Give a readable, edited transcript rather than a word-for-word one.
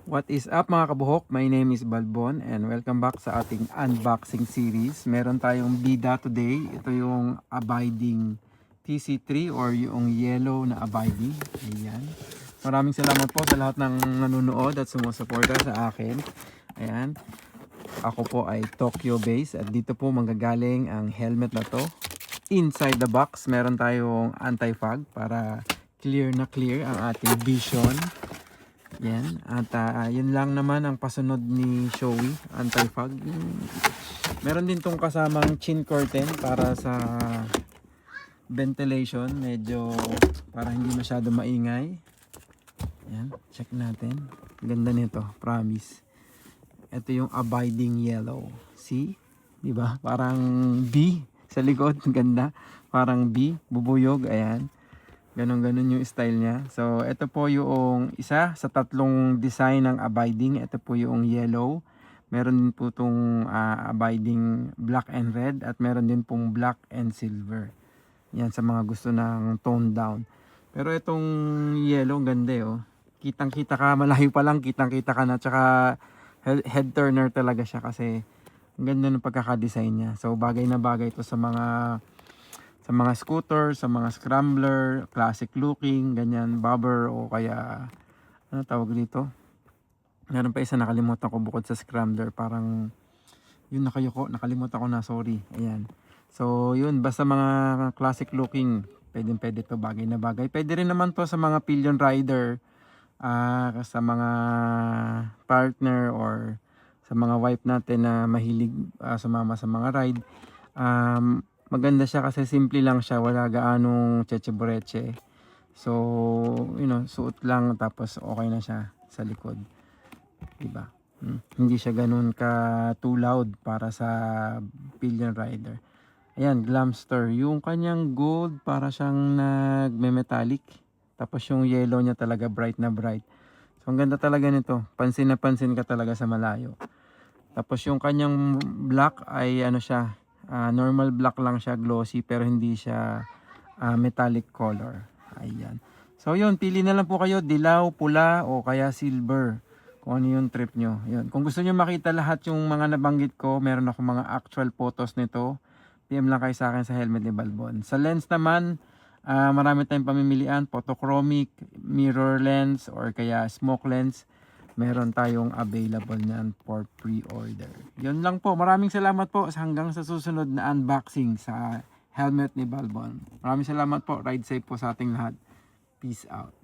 What is up mga kabuhok? My name is Balbon and welcome back sa ating unboxing series. Meron tayong bida today. Ito yung Abiding TC3 or yung yellow na Abiding. Ayan. Maraming salamat po sa lahat ng nanonood at sumusuporta sa akin. Ayan. Ako po ay Tokyo based at dito po manggagaling ang helmet na to. Inside the box, meron tayong anti-fog para clear na clear ang ating vision. Yan. At yun lang naman ang pasunod ni Shoei, anti-fog. Meron din tong kasamang chin curtain para sa ventilation. Medyo para hindi masyado maingay. Yan. Check natin. Ganda nito. Promise. Ito yung Abiding Yellow. See? Diba? Parang B sa likod. Ganda. Parang B. Bubuyog. Ayan. Ganon-ganon yung style niya. So, ito po yung isa sa tatlong design ng Abiding. Ito po yung yellow. Meron din po itong Abiding black and red. At meron din pong black and silver. Yan sa mga gusto ng tone down. Pero itong yellow, ganda oh. Kitang-kita ka, malayo pa lang, kitang-kita ka na. Tsaka head turner talaga siya kasi ang ganda ng pagkakadesign niya. So, bagay na bagay ito sa mga scooter, sa mga scrambler, classic looking, ganyan, bobber o kaya ano tawag dito. Meron pa isa nakalimutan ko bukod sa scrambler, parang yun nakalimutan ko na, sorry. Ayan. So yun, basta mga classic looking, pwede to, bagay na bagay. Pwede rin naman to sa mga pillion rider, sa mga partner or sa mga wife natin na mahilig sumama sa mga ride. Maganda siya kasi simple lang siya, wala gaanong cheche-boreche. So, suot lang tapos okay na siya sa likod. Diba? Hindi siya ganun ka too loud para sa pillion rider. Ayan, Glamster. Yung kanyang gold para siyang nagme-metallic. Tapos yung yellow niya talaga bright na bright. So, ang ganda talaga nito. Pansin na pansin ka talaga sa malayo. Tapos yung kanyang black ay ano siya, normal black lang siya, glossy, pero hindi siya metallic color. Ayan. So yun, pili na lang po kayo, dilaw, pula o kaya silver. Kung ano yung trip nyo. Yun. Kung gusto nyo makita lahat yung mga nabanggit ko, meron ako mga actual photos nito. PM lang kayo sa akin sa helmet ni Balbon. Sa lens naman, marami tayong pamimilian, photochromic, mirror lens or kaya smoke lens. Meron tayong available niyan for pre-order. Yun lang po. Maraming salamat po hanggang sa susunod na unboxing sa helmet ni Balbon. Maraming salamat po. Ride safe po sa ating lahat. Peace out.